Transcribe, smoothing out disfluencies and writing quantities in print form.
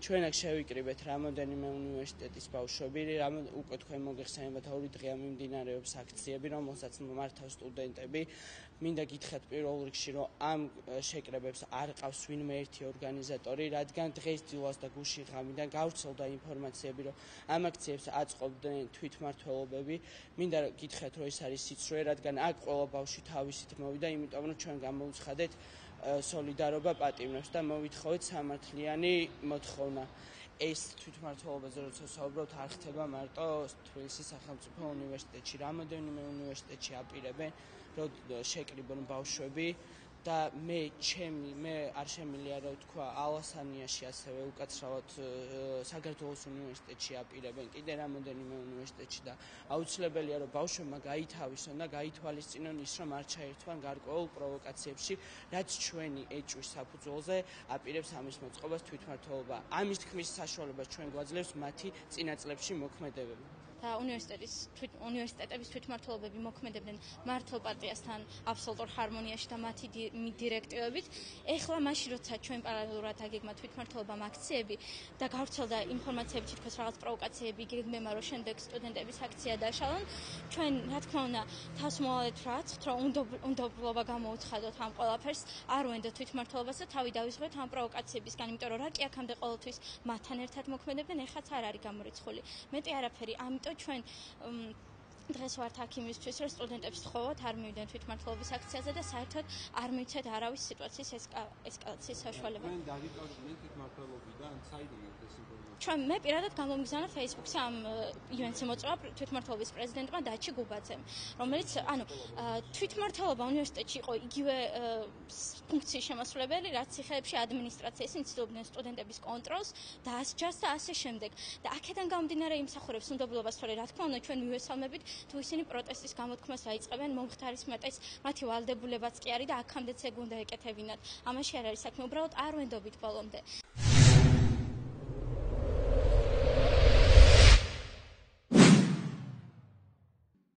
ჩვენ აქ შევიკრიბეთ რამოდენიმე უნივერსიტეტის ბავშვები, უკვე თქვენ მოგეხსენებათ 2 დღეა მიმდინარეობს აქციები, რომელსაც მართავს სტუდენტები. მინდა გითხრათ პირველ რიგში, რომ ამ შეკრებებს არ ყავს ვინმე ერთი ორგანიზატორი, რადგან დღესდღეაც და გუშინ ღამიდან გავრცელდა ინფორმაციები, რომ ამ აქციებს აწყობდნენ თვითმმართველობები. მინდა გითხრათ, რომ ეს არის სიცრუე, რადგან აქ ყველა ბავშვი თავისით მოვიდა, იმიტომ რომ ჩვენ გამოვცხადეთ სოლიდარობა პატიმრებს და მოვითხოვეთ სამართლიანი მოთხოვნა. ეს თვითმმართველობაზე როცა საუბრობთ, არ ხდება მარტო თბილისის სახელმწიფო უნივერსიტეტში, რამოდენიმე უნივერსიტეტში აპირებენ, რომ შეკრიბონ ბავშვები და მე არ შემიძლია რა ვთქვა, ალასანიაში ასევე უკაცრავად საქართველოს უნივერსიტეტში აპირებენ, კიდე რამოდენიმე უნივერსიტეტში და აუცილებელია, რომ ბავშვებმა გაითავისონ და გაითვალისწინონ ის, რომ არ ჩაერთვან გარკვეულ პროვოკაციებში, რაც ჩვენი ეჭვის საფუძველზე აპირებს ამის მოწყობას თვითმმართველობა. ამის თქმის საშუალებას ჩვენ გვაძლევს მათი წინა წლებში მოქმედებები. უნივერსიტეტების თვითმმართველობები მოქმედებდნენ მართლ პარტიასთან აბსოლუტურ ჰარმონიაში და მათი დირექტივებით. ეხლა მაშინ როცა ჩვენ პარალელურად აგეგმა თვითმმართველობამ აქციები და გავრცელდა ინფორმაციები თითქოს რაღაც პროვოკაციები გეგმება, რომ შემდეგ სტუდენტების აქცია დაშალონ, ჩვენ რა თქმა უნდა თავს მოვალეთ რა აწყთ, რომ უნდობლობა გამოუცხადოთ ამ ყველაფერს, არ ვენდოთ თვითმმართველობას და თავი დავიზღვეთ ამ პროვოკაციებისგან, იმიტომ რომ რა კი აქამდე ყოველთვის მათთან ერთად მოქმედებდნენ, ეხლაც არ არის გამორიცხული. მეტი არაფერი, ამიტომ ჩვენ დღეს ვართ აქ იმისთვის, რომ სტუდენტებს თხოვოთ, არ მივიდნენ თვითმმართველობის აქციაზე და საერთოდ არ მივცეთ არავის სიტუაციის ესკალაციის საშუალება. ჩვენ დაგიკავებდნენ თვითმმართველობიდან, საიდან ეს ინფორმაცია? მე პირადად გამომიგზავნა Facebook-ზე ამ ივენთზე მოწვევა თვითმმართველობის პრეზიდენტმა დაჩი გუბაძემ, რომელიც თვითმმართველობა უნივერსიტეტში იყო იგივე ფუნქციის შემოსვლებელი, რაც ციხეებში ადმინისტრაციის ინციდობდნენ სტუდენტების კონტროლს, დასჯას და ასე შემდეგ. და აქედან გამომდინარე იმსახურებს უნდობლობას, თორე რა თქმა უნდა ჩვენ მივესალმებით თუ ისინი პროტესტის გამოთქმას აიწყებენ, მომხდარისმეტეს მათი ვალდებულებაც კი არის და აქამდეც ეგ უნდა ეკეთებინათ. ამაში არ არის საქმე, უბრალოდ არ ვენდობით ბოლომდე.